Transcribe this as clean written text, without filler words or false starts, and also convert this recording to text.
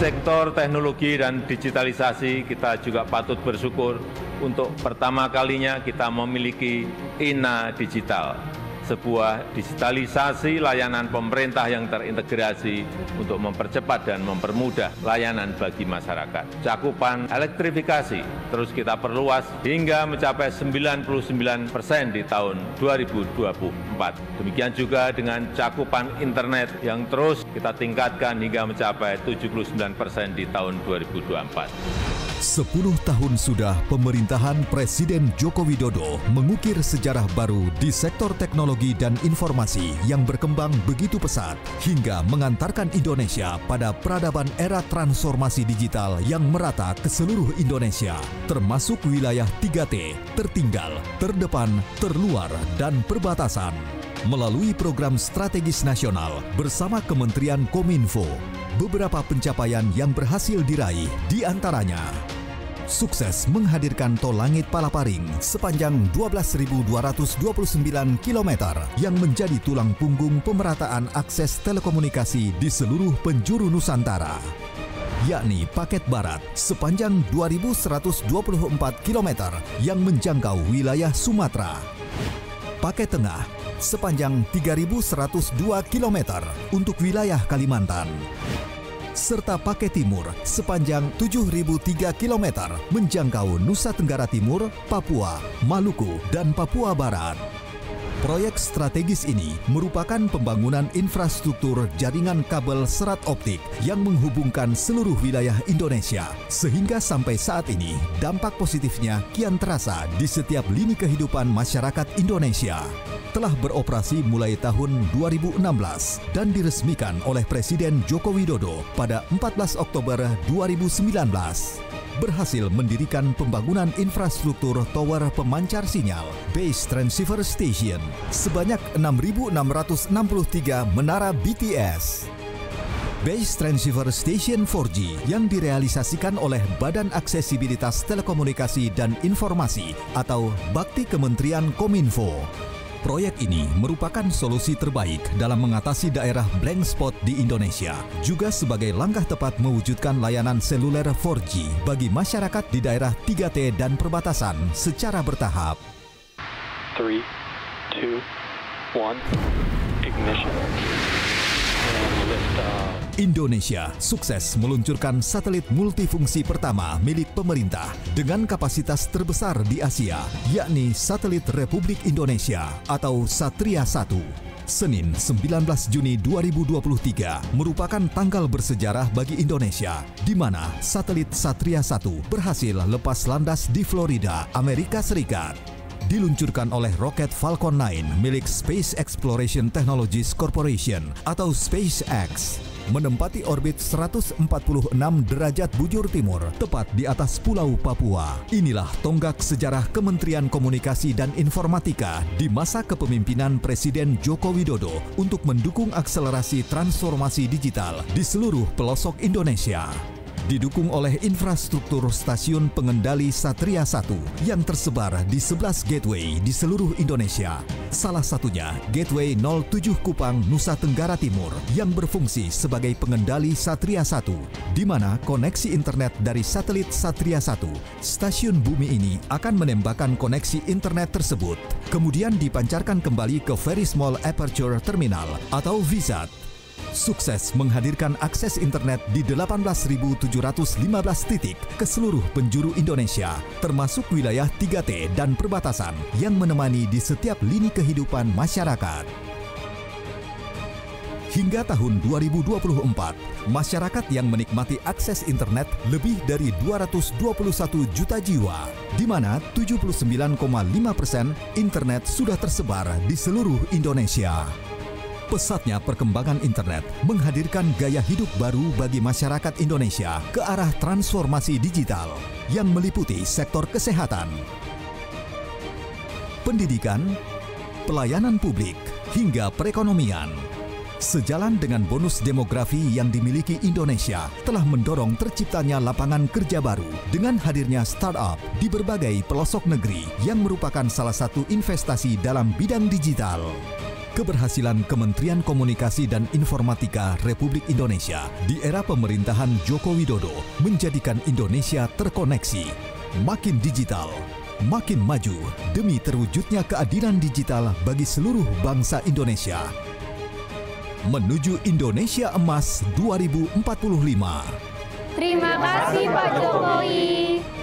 sektor teknologi dan digitalisasi kita juga patut bersyukur untuk pertama kalinya kita memiliki INA Digital, sebuah digitalisasi layanan pemerintah yang terintegrasi untuk mempercepat dan mempermudah layanan bagi masyarakat. Cakupan elektrifikasi terus kita perluas hingga mencapai 99% di tahun 2024. Demikian juga dengan cakupan internet yang terus kita tingkatkan hingga mencapai 79% di tahun 2024. 10 tahun sudah pemerintahan Presiden Joko Widodo mengukir sejarah baru di sektor teknologi dan informasi yang berkembang begitu pesat hingga mengantarkan Indonesia pada peradaban era transformasi digital yang merata ke seluruh Indonesia, termasuk wilayah 3T, tertinggal, terdepan, terluar, dan perbatasan. Melalui program strategis nasional bersama Kementerian Kominfo, beberapa pencapaian yang berhasil diraih diantaranya: sukses menghadirkan Tol Langit Palaparing sepanjang 12.229 km yang menjadi tulang punggung pemerataan akses telekomunikasi di seluruh penjuru Nusantara, yakni paket barat sepanjang 2.124 km yang menjangkau wilayah Sumatera, paket tengah sepanjang 3.102 km untuk wilayah Kalimantan, serta paket timur sepanjang 7.003 km menjangkau Nusa Tenggara Timur, Papua, Maluku, dan Papua Barat. Proyek strategis ini merupakan pembangunan infrastruktur jaringan kabel serat optik yang menghubungkan seluruh wilayah Indonesia, sehingga sampai saat ini dampak positifnya kian terasa di setiap lini kehidupan masyarakat Indonesia. Telah beroperasi mulai tahun 2016 dan diresmikan oleh Presiden Joko Widodo pada 14 Oktober 2019. Berhasil mendirikan pembangunan infrastruktur tower pemancar sinyal Base Transceiver Station sebanyak 6.663 menara BTS. Base Transceiver Station 4G yang direalisasikan oleh Badan Aksesibilitas Telekomunikasi dan Informasi atau Bakti Kementerian Kominfo. Proyek ini merupakan solusi terbaik dalam mengatasi daerah blank spot di Indonesia, juga sebagai langkah tepat mewujudkan layanan seluler 4G bagi masyarakat di daerah 3T dan perbatasan secara bertahap. 3, 2, 1, ignition. Indonesia sukses meluncurkan satelit multifungsi pertama milik pemerintah dengan kapasitas terbesar di Asia, yakni satelit Republik Indonesia atau Satria 1. Senin 19 Juni 2023 merupakan tanggal bersejarah bagi Indonesia, di mana satelit Satria 1 berhasil lepas landas di Florida, Amerika Serikat. Diluncurkan oleh roket Falcon 9 milik Space Exploration Technologies Corporation atau SpaceX, menempati orbit 146 derajat bujur timur, tepat di atas Pulau Papua. Inilah tonggak sejarah Kementerian Komunikasi dan Informatika di masa kepemimpinan Presiden Joko Widodo untuk mendukung akselerasi transformasi digital di seluruh pelosok Indonesia. Didukung oleh infrastruktur stasiun pengendali Satria 1 yang tersebar di 11 gateway di seluruh Indonesia. Salah satunya Gateway 07 Kupang, Nusa Tenggara Timur yang berfungsi sebagai pengendali Satria 1, di mana koneksi internet dari satelit Satria 1, stasiun bumi ini akan menembakkan koneksi internet tersebut, kemudian dipancarkan kembali ke Very Small Aperture Terminal atau VSAT. Sukses menghadirkan akses internet di 18.715 titik ke seluruh penjuru Indonesia, termasuk wilayah 3T dan perbatasan yang menemani di setiap lini kehidupan masyarakat. Hingga tahun 2024, masyarakat yang menikmati akses internet lebih dari 221 juta jiwa, di mana 79,5% internet sudah tersebar di seluruh Indonesia. Pesatnya perkembangan internet menghadirkan gaya hidup baru bagi masyarakat Indonesia ke arah transformasi digital yang meliputi sektor kesehatan, pendidikan, pelayanan publik, hingga perekonomian. Sejalan dengan bonus demografi yang dimiliki Indonesia telah mendorong terciptanya lapangan kerja baru dengan hadirnya startup di berbagai pelosok negeri yang merupakan salah satu investasi dalam bidang digital. keberhasilan Kementerian Komunikasi dan Informatika Republik Indonesia di era pemerintahan Joko Widodo menjadikan Indonesia terkoneksi, makin digital, makin maju demi terwujudnya keadilan digital bagi seluruh bangsa Indonesia. Menuju Indonesia Emas 2045. Terima kasih Pak Jokowi.